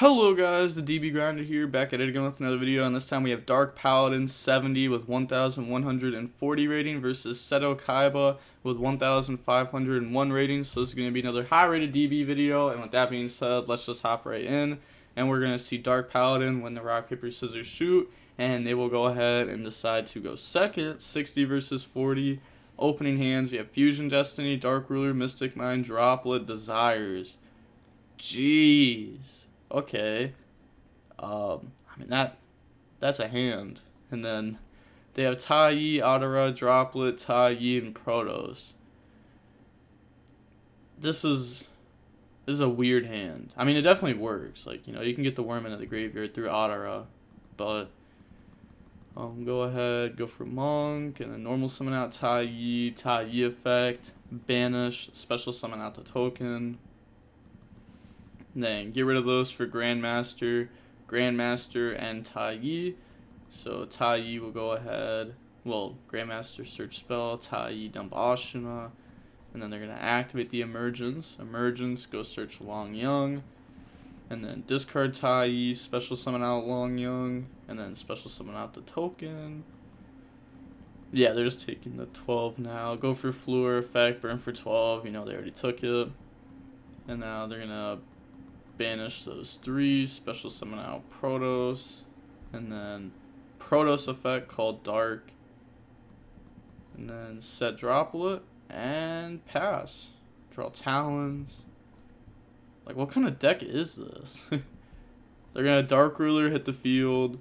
Hello guys, the DB Grinder here, back at it again with another video, and this time we have Dark Paladin 70 with 1,140 rating versus Seto Kaiba with 1,501 rating. So this is going to be another high rated DB video, and with that being said, let's just hop right in, and we're going to see Dark Paladin win the rock, paper, scissors, shoot, and they will go ahead and decide to go second, 60 versus 40. Opening hands, we have Fusion Destiny, Dark Ruler, Mystic Mind, Droplet, Desires. Jeez. Okay. I mean that's a hand. And then they have Tai, Adara, Droplet, Tai, and Protos. This is a weird hand. I mean, it definitely works. Like, you know, you can get the worm into the graveyard through Adara, but go ahead, go for Monk, and then normal summon out Tai effect, banish, special summon out the token. Then get rid of those for Grandmaster, and Tai. So Tai will go ahead. Well, Grandmaster search spell, Tai dump Ashina, and then they're gonna activate the Emergence. Emergence, go search Long Young, and then discard Tai, special summon out Long Young, and then special summon out the token. Yeah, they're just taking the 12 now. Go for Fluor effect, burn for 12. You know they already took it, and now they're gonna banish those 3, special summon out Protos, and then Protos effect called Dark, and then set Droplet, and pass. Draw Talons. Like, what kind of deck is this? They're gonna Dark Ruler, hit the field,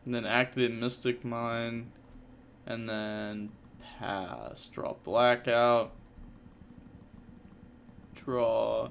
and then activate Mystic Mind, and then pass. Draw Blackout. Draw...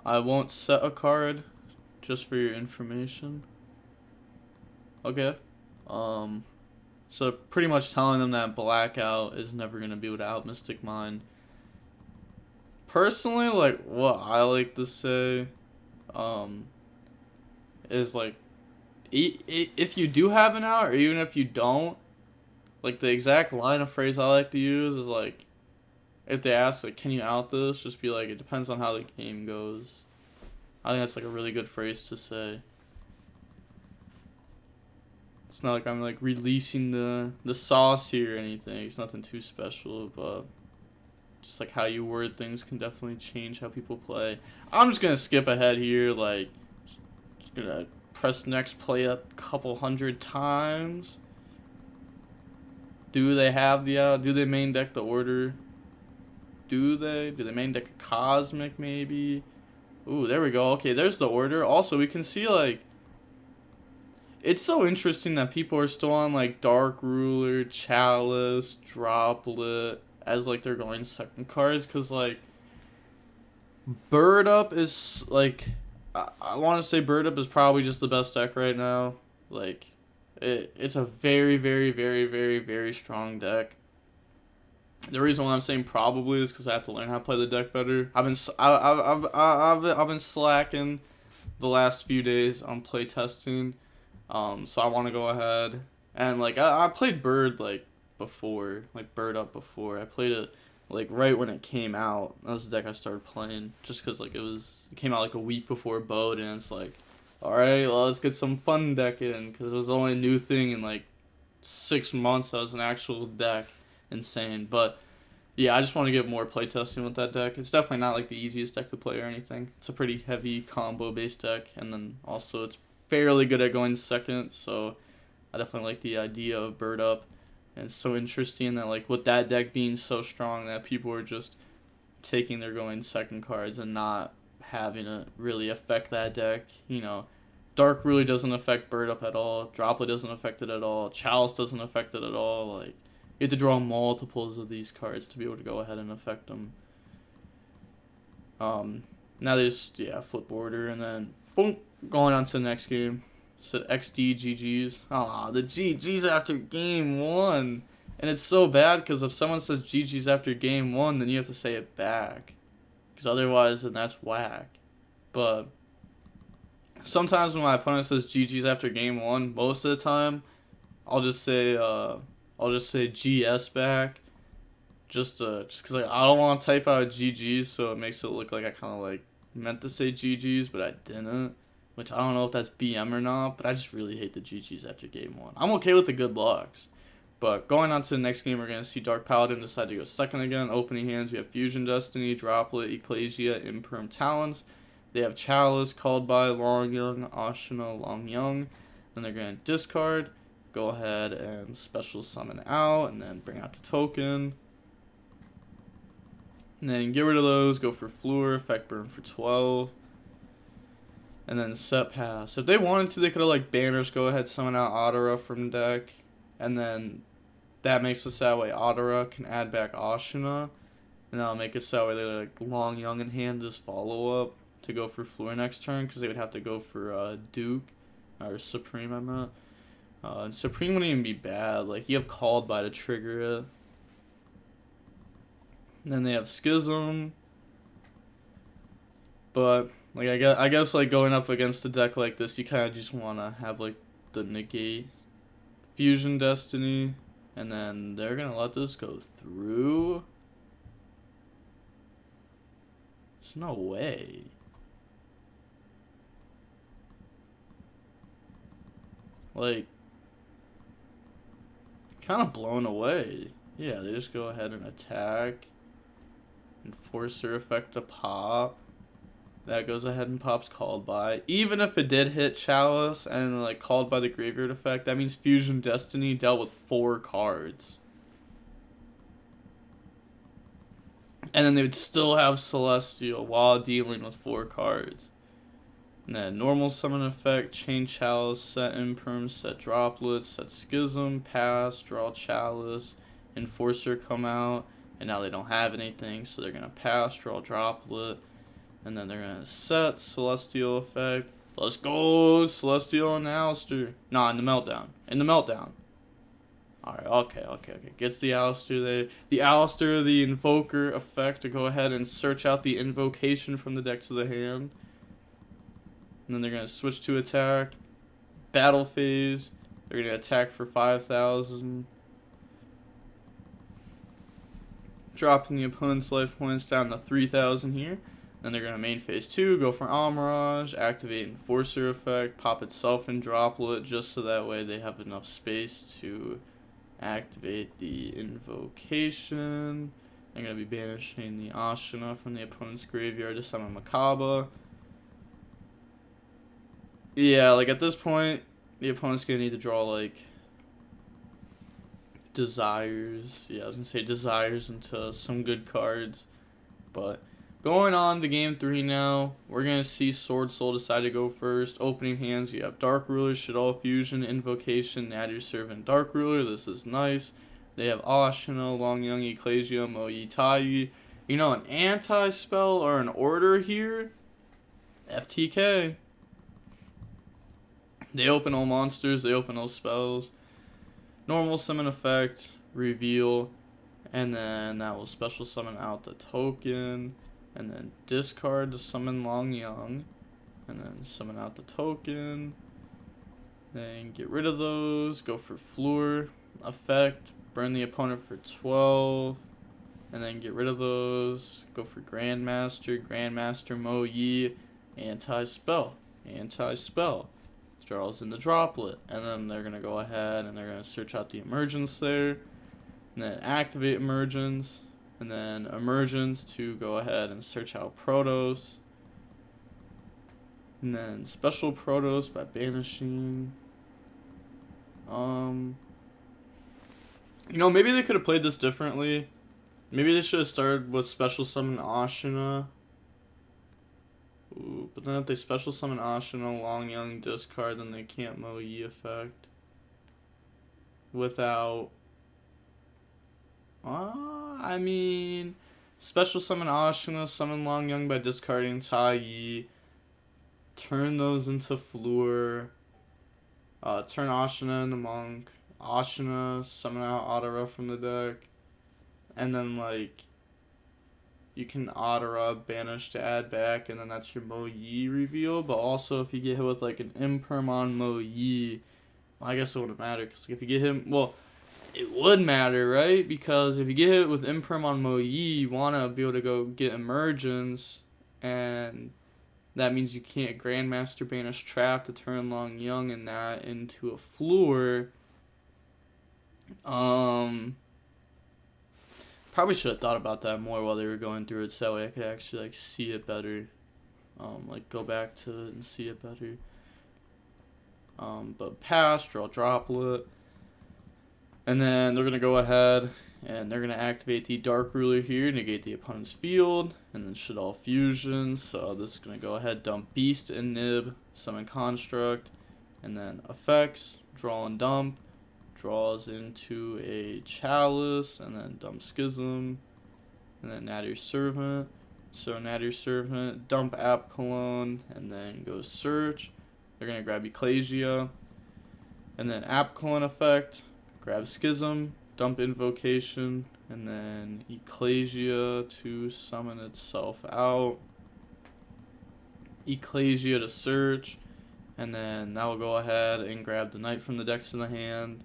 I won't set a card, just for your information. Okay. So pretty much telling them that Blackout is never going to be without Mystic Mind. Personally, like, what I like to say, is like, if you do have an out, or even if you don't, like, the exact line of phrase I like to use is like, if they ask, like, can you out this? Just be like, it depends on how the game goes. I think that's, like, a really good phrase to say. It's not like I'm, like, releasing the sauce here or anything. It's nothing too special, but just, like, how you word things can definitely change how people play. I'm just gonna skip ahead here, like, just gonna press next play a couple hundred times. Do they have the out? Do they main deck the order? Do they main deck a Cosmic, maybe? Ooh, there we go. Okay, there's the order. Also, we can see, like... It's so interesting that people are still on, like, Dark Ruler, Chalice, Droplet, as, like, they're going second cards. Because, like, Bird Up is, like... I want to say Bird Up is probably just the best deck right now. Like, it's a very, very, very, very, very strong deck. The reason why I'm saying probably is because I have to learn how to play the deck better. I've been slacking the last few days on play testing, so I want to go ahead and, like, I played Bird, like, before, like, Bird Up before. I played it, like, right when it came out. That was the deck I started playing, just because, like, it came out like a week before Bode, and it's like, all right, well, let's get some fun deck in, because it was only a new thing in, like, 6 months. That was an actual deck. Insane. But yeah, I just want to get more playtesting with that deck. It's definitely not, like, the easiest deck to play or anything. It's a pretty heavy combo based deck, and then also it's fairly good at going second, so I definitely like the idea of Bird Up. And it's so interesting that, like, with that deck being so strong, that people are just taking their going second cards and not having it really affect that deck. You know, Dark really doesn't affect Bird Up at all. Droplet doesn't affect it at all. Chalice doesn't affect it at all. Like, you have to draw multiples of these cards to be able to go ahead and affect them. Now they just, yeah, flip order, and then, boom, going on to the next game. So XD GG's. Aw, the GG's after game 1. And it's so bad, because if someone says GG's after game 1, then you have to say it back. Because otherwise, then that's whack. But sometimes when my opponent says GG's after game 1, most of the time, I'll just say GS back, just because, like, I don't want to type out GG, so it makes it look like I kind of, like, meant to say GG's, but I didn't. Which I don't know if that's BM or not, but I just really hate the GG's after game 1. I'm okay with the good lucks. But going on to the next game, we're going to see Dark Paladin decide to go second again. Opening hands, we have Fusion Destiny, Droplet, Ecclesia, Imperm Talons. They have Chalice, Called by, Long Young, Ashina, Long Young. Then they're going to discard, go ahead and special summon out, and then bring out the token. And then get rid of those, go for Fleur, effect burn for 12. And then set pass. If they wanted to, they could have like banners, go ahead, summon out Adara from the deck. And then that makes it so that way Adara can add back Ashina. And that'll make it so that way they like Long Young in hand as follow up to go for Fleur next turn. Because they would have to go for Duke. Or Supreme, I meant. Supreme wouldn't even be bad. Like, you have Called by to trigger it. And then they have Schism. But like I guess like going up against a deck like this, you kind of just want to have like the negate Fusion Destiny, and then they're gonna let this go through. There's no way. Like, kind of blown away. Yeah, they just go ahead and attack. Enforcer effect to pop. That goes ahead and pops Called by. Even if it did hit Chalice and like Called by the graveyard effect, that means Fusion Destiny dealt with 4 cards. And then they would still have Celestial while dealing with 4 cards. And then normal summon effect, chain Chalice, set Imperm, set Droplets, set Schism, pass, draw Chalice, Enforcer come out, and now they don't have anything, so they're gonna pass, draw Droplet. And then they're going to set Celestial effect. Let's go, Celestial and Alistair. Nah, in the Meltdown. In the Meltdown. Alright, okay. Gets the Alistair there. The Alistair, the Invoker effect to go ahead and search out the invocation from the deck to the hand. And then they're going to switch to attack. Battle phase. They're going to attack for 5,000. Dropping the opponent's life points down to 3,000 here. Then they're going to main phase 2, go for Amirage, activate Enforcer effect, pop itself in Droplet, just so that way they have enough space to activate the invocation. They're going to be banishing the Ashina from the opponent's graveyard to summon Makaba. Yeah, like at this point, the opponent's going to need to draw like Desires. Yeah, I was going to say Desires into some good cards, but going on to game 3 now, we're going to see SwordSoul decide to go first. Opening hands, you have Dark Ruler, Shaddoll Fusion, Invocation, Nadir Servant, Dark Ruler. This is nice. They have Ashina, Long Young, Ecclesia, Moyi, Tai. You know, an anti-spell or an order here? FTK. They open all monsters, they open all spells. Normal summon effect, reveal, and then that will special summon out the token. And then discard to summon Long Young. And then summon out the token. Then get rid of those. Go for Fleur. Effect. Burn the opponent for 12. And then get rid of those. Go for Grandmaster. Grandmaster Moyi. Anti-spell. Anti-spell. Draws in the Droplet. And then they're going to go ahead and they're going to search out the Emergence there. And then activate Emergence. And then Emergence to go ahead and search out Protos. And then special Protos by banishing. You know, maybe they could have played this differently. Maybe they should have started with special summon Ashina. Ooh, but then if they special summon Ashina, Long Young, discard, then they can't Moyi effect. Without... I mean, special summon Ashina, summon Long Young by discarding Tai, turn those into Fleur, turn Ashina into Monk, Ashina, summon out Adara from the deck, and then, like, you can Adara banish to add back, and then that's your Moyi reveal, but also if you get hit with, like, an Imperm on Moyi, well, I guess it wouldn't matter, because if you get him, well... It would matter, right? Because if you get hit with Imperm on Moyi, you want to be able to go get Emergence and That means you can't Grandmaster Banish Trap to turn Long Young and that into a Floor. Probably should have thought about that more while they were going through it, so that way I could actually like see it better. Like go back to it and see it better. But pass, draw Droplet. And then they're going to go ahead and they're going to activate the Dark Ruler here, negate the opponent's field, and then Shaddoll Fusion. So this is going to go ahead, dump Beast and Nib, summon Construct, and then effects, draw and dump, draws into a Chalice, and then dump Schism, and then Nadir Servant. So Nadir Servant, dump App Cologne, and then go search. They're going to grab Ecclesia, and then App Cologne effect, grab Schism, dump Invocation, and then Ecclesia to summon itself out. Ecclesia to search, and then that will go ahead and grab the Knight from the decks in the hand,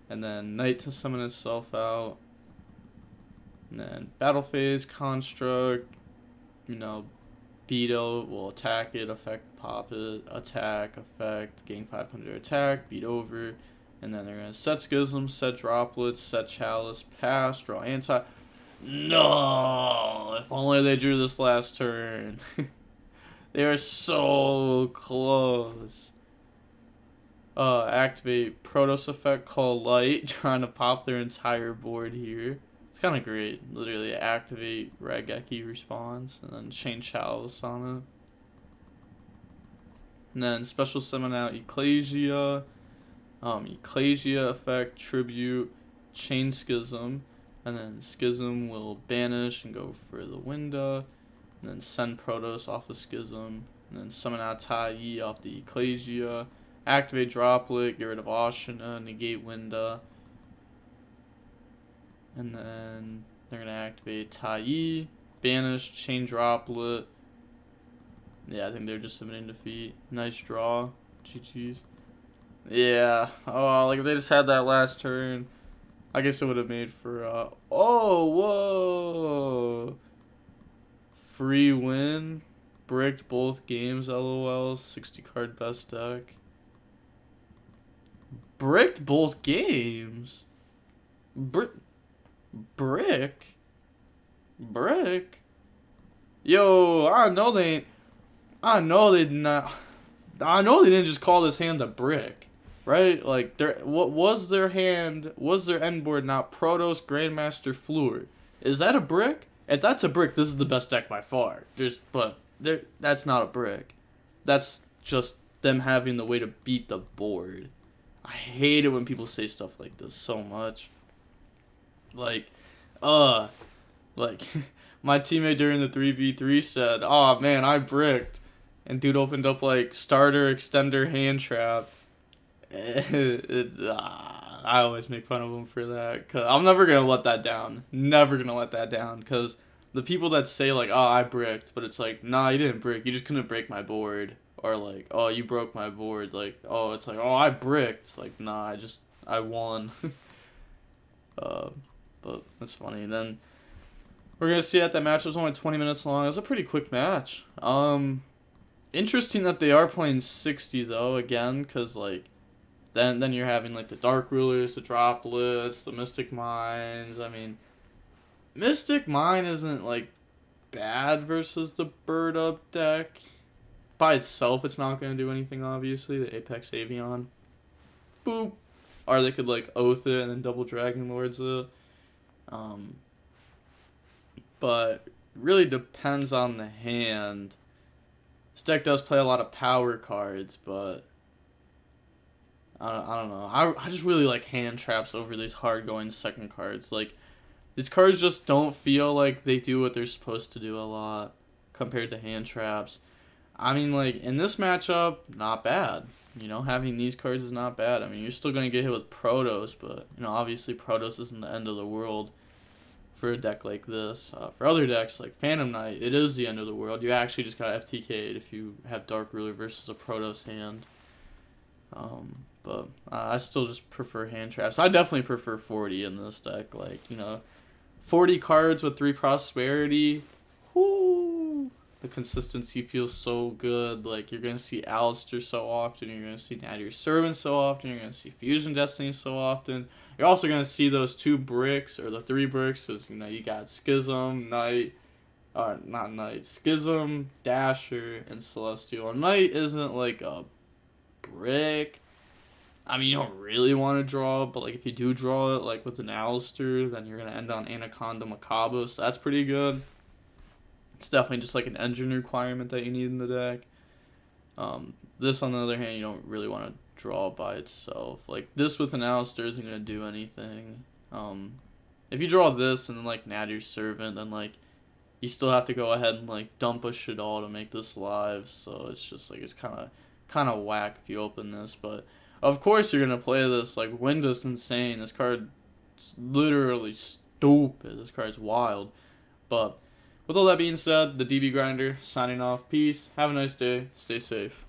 and then Knight to summon itself out. And then Battle Phase, Construct, you know, Beetle will attack it, effect, pop it, attack, effect, gain 500 attack, beat over. And then they're going to set Schism, set Droplets, set Chalice, pass, draw anti. No! If only they drew this last turn. They were so close. Activate Protos effect, call Light, trying to pop their entire board here. It's kind of great. Literally activate Raigeki response, and then chain Chalice on it. And then special summon out Ecclesia. Ecclesia effect, tribute, chain Schism, and then Schism will banish and go for the window, and then send Protos off of Schism, and then summon out Tai off the Ecclesia, activate Droplet, get rid of Ashina, negate window, and then they're going to activate Tai, banish, chain Droplet. Yeah, I think they're just submitting defeat. Nice draw. GG's. Yeah. Oh, like if they just had that last turn, I guess it would have made for, oh, whoa. Free win. Bricked both games, LOL. 60 card best deck. Bricked both games? Brick? Yo, I know they ain't. I know they did not. I know they didn't just call this hand a brick. Right? Like, what was their hand, was their end board not Protos, Grandmaster, Floor? Is that a brick? If that's a brick, this is the best deck by far. That's not a brick. That's just them having the way to beat the board. I hate it when people say stuff like this so much. Like, my teammate during the 3v3 said, "Oh man, I bricked." And dude opened up, like, starter, extender, hand trap. I always make fun of him for that, because I'm never going to let that down. Never going to let that down, because the people that say, like, "Oh, I bricked," but it's like, nah, you didn't brick, you just couldn't break my board. Or like, "Oh, you broke my board." Like, oh, it's like, "Oh, I bricked." It's like, nah, I won. But that's funny. And then we're going to see that match was only 20 minutes long. It was a pretty quick match. Interesting that they are playing 60, though, again, because, like, then you're having, like, the Dark Rulers, the Droplets, the Mystic Mines. I mean, Mystic Mine isn't, like, bad versus the Bird Up deck. By itself, it's not going to do anything, obviously. The Apex Avion. Boop. Or they could, like, Oath it and then double Dragon Lords it. But really depends on the hand. This deck does play a lot of power cards, but I don't know. I just really like hand traps over these hard-going second cards. Like, these cards just don't feel like they do what they're supposed to do a lot compared to hand traps. I mean, like, in this matchup, not bad. You know, having these cards is not bad. I mean, you're still going to get hit with Protos, but, you know, obviously Protos isn't the end of the world for a deck like this. For other decks, like Phantom Knight, it is the end of the world. You actually just got FTK'd if you have Dark Ruler versus a Protos hand. But I still just prefer hand traps. I definitely prefer 40 in this deck. Like, you know, 40 cards with 3 Prosperity. Whoo! the consistency feels so good. Like, you're going to see Alistair so often. You're going to see Nadir Servant so often. You're going to see Fusion Destiny so often. You're also going to see those 2 bricks, or the 3 bricks, because, you know, you got Schism, Knight, not Knight, Schism, Dasher, and Celestial. Knight isn't, like, a brick. I mean, you don't really want to draw it, but, like, if you do draw it, like, with an Alistair, then you're going to end on Anaconda Macabre, so that's pretty good. It's definitely just, like, an engine requirement that you need in the deck. This, on the other hand, you don't really want to draw by itself. Like, this with an Alistair isn't going to do anything. If you draw this and then, like, Nadir Servant, then, like, you still have to go ahead and, like, dump a Shaddoll to make this live, so it's just, like, it's kind of whack if you open this, but of course you're going to play this. Like, Wind is insane. This card's literally stupid. This card's wild. But with all that being said, the DB Grinder signing off. Peace. Have a nice day. Stay safe.